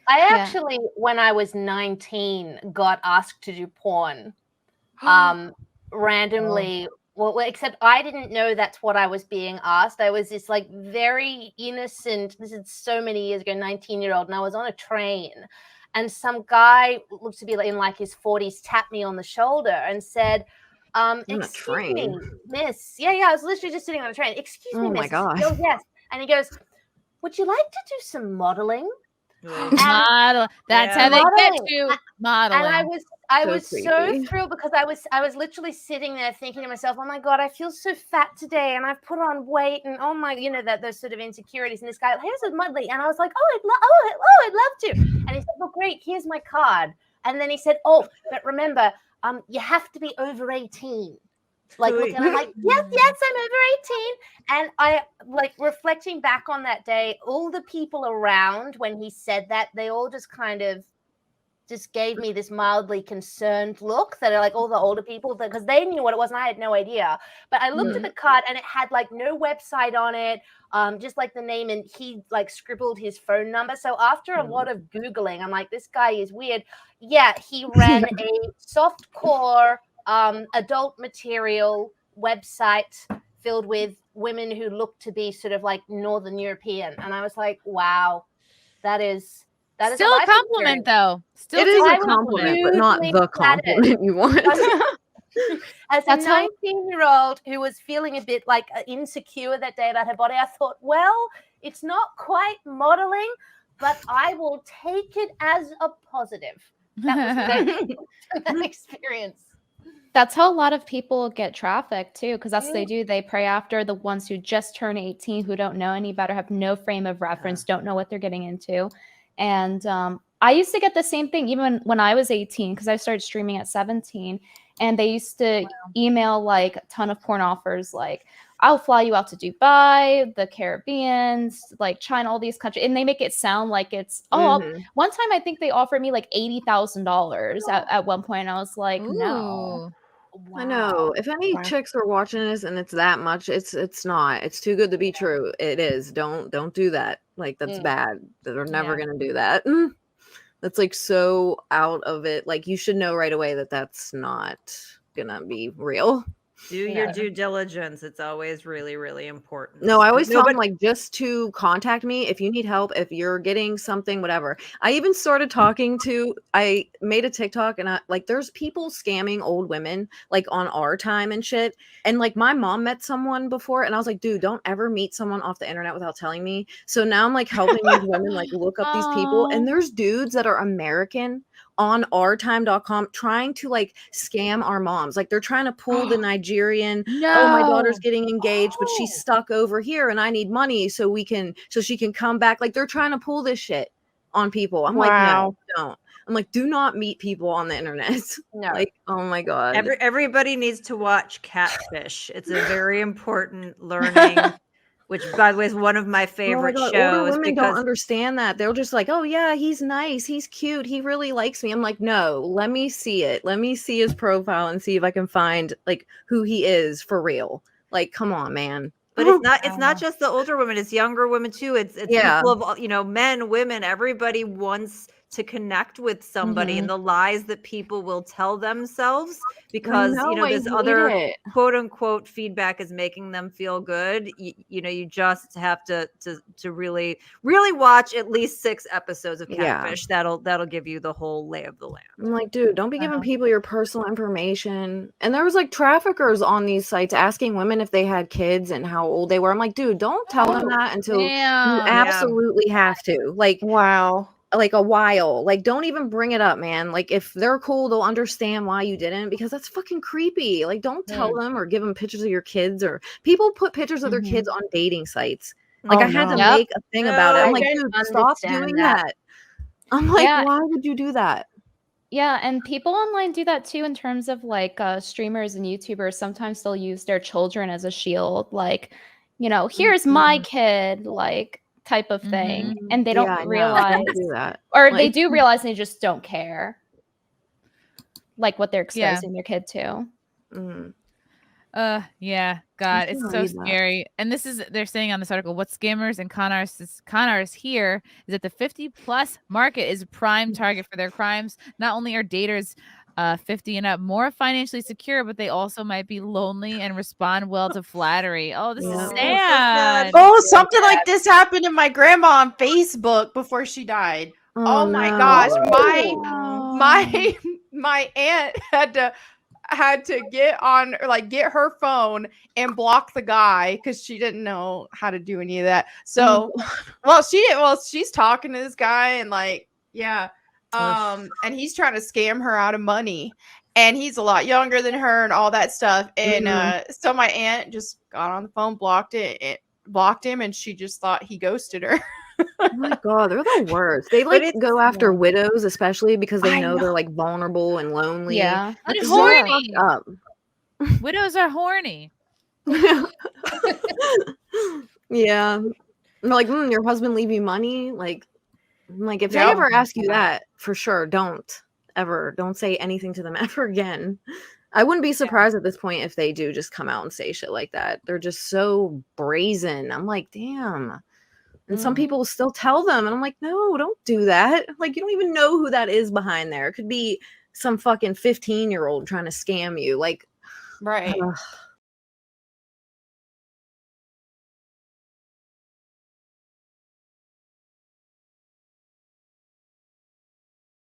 I actually, when I was 19, got asked to do porn randomly. Well, except I didn't know that's what I was being asked. I was this like very innocent, this is so many years ago, 19-year-old, and I was on a train. And some guy looked to be in like his 40s tapped me on the shoulder and said, excuse me, miss. Yeah, I was literally just sitting on a train. Excuse me, miss. My God. Oh, yes. And he goes, would you like to do some modeling? Model. That's how they get you. Modeling. And I was so thrilled because I was literally sitting there thinking to myself, oh my God, I feel so fat today and I've put on weight and oh my, those sort of insecurities. And this guy, here's a modeling. And I was like, I'd love to. And he said, well, great, here's my card. And then he said, oh, but remember, you have to be over 18. Like, and I'm like, yes, I'm over 18. And I like reflecting back on that day, all the people around when he said that, they all just kind of just gave me this mildly concerned look that are like all the older people, because they knew what it was and I had no idea. But I looked at the card and it had like no website on it, just like the name, and he like scribbled his phone number. So after a lot of Googling, I'm like, this guy is weird. Yeah, he ran a softcore adult material website filled with women who looked to be sort of like Northern European. And I was like, wow, that is still a compliment, though. Still it is a compliment, but not the compliment you want. As a 19-year-old who was feeling a bit like insecure that day about her body, I thought, well, it's not quite modeling, but I will take it as a positive. That was that experience. That's how a lot of people get trafficked too, because that's what they do. They prey after the ones who just turn 18, who don't know any better, have no frame of reference, don't know what they're getting into. And I used to get the same thing even when I was 18, because I started streaming at 17. And they used to email like a ton of porn offers, like, I'll fly you out to Dubai, the Caribbean, like China, all these countries. And they make it sound like it's, one time I think they offered me like $80,000 at one point. I was like, no. Wow. I know. If any chicks are watching this and it's that much, it's not. It's too good to be true. It is. Don't do that. Like, that's bad. They're never gonna do that. That's like so out of it. Like, you should know right away that that's not gonna be real. Do your due diligence. It's always really, really important. No, I always tell them, like, just to contact me if you need help, if you're getting something, whatever. I even started talking to, I made a TikTok and there's people scamming old women, like, on our time and shit. And like, my mom met someone before and I was like, dude, don't ever meet someone off the internet without telling me. So now I'm like helping these women like look up these people. And there's dudes that are American on ourtime.com trying to like scam our moms. Like, they're trying to pull the Nigerian, oh, my daughter's getting engaged, but she's stuck over here and I need money so she can come back. Like, they're trying to pull this shit on people. I'm like, no, don't. I'm like, do not meet people on the internet. No. Like, oh my God. Everybody needs to watch Catfish. It's a very important learning, which, by the way, is one of my favorite shows. Older women don't understand that. They're just like, oh yeah, he's nice, he's cute, he really likes me. I'm like, no, let me see it. Let me see his profile and see if I can find like who he is for real. Like, come on, man. But it's not just the older women, it's younger women too. It's people of, men, women, everybody wants to connect with somebody, and the lies that people will tell themselves because this other quote unquote feedback is making them feel good. You just have to really watch at least 6 episodes of Catfish. That'll give you the whole lay of the land. I'm like, dude, don't be giving people your personal information. And there was like traffickers on these sites asking women if they had kids and how old they were. I'm like, dude, don't tell them that until you absolutely have to. Like, wow. Like a while, like, don't even bring it up, man. Like, if they're cool, they'll understand why you didn't, because that's fucking creepy. Like, don't tell them or give them pictures of your kids, or people put pictures of their kids on dating sites. Like, I had to make a thing about it. I'm like, dude, stop doing that. I'm like, why would you do that? Yeah, and people online do that too in terms of like streamers and YouTubers. Sometimes they'll use their children as a shield, like, here's my kid, like, type of thing, and they don't realize that, or they do realize, and they just don't care, like, what they're exposing their kid to. Yeah, God, it's so scary. And they're saying on this article, what scammers and con artists here is that the 50+ market is a prime target for their crimes. Not only are daters 50 and up more financially secure, but they also might be lonely and respond well to flattery. Oh, this is sad. Oh, something like this happened to my grandma on Facebook before she died. Oh my gosh, my aunt had to get on, or like get her phone and block the guy because she didn't know how to do any of that. So, she's talking to this guy and like, and he's trying to scam her out of money, and he's a lot younger than her and all that stuff. And so my aunt just got on the phone, blocked him, and she just thought he ghosted her. Oh my God, they're the worst. They like go after widows, especially because they know they're like vulnerable and lonely. Yeah, that's horny. Widows are horny. Yeah, they're like, your husband leave you money? Like if they ever ask you that, for sure, don't say anything to them ever again. I wouldn't be surprised at this point if they do just come out and say shit like that. They're just so brazen. I'm like, damn. And some people still tell them, and I'm like, no, don't do that. Like, you don't even know who that is behind there. It could be some fucking 15-year-old trying to scam you. Like, right.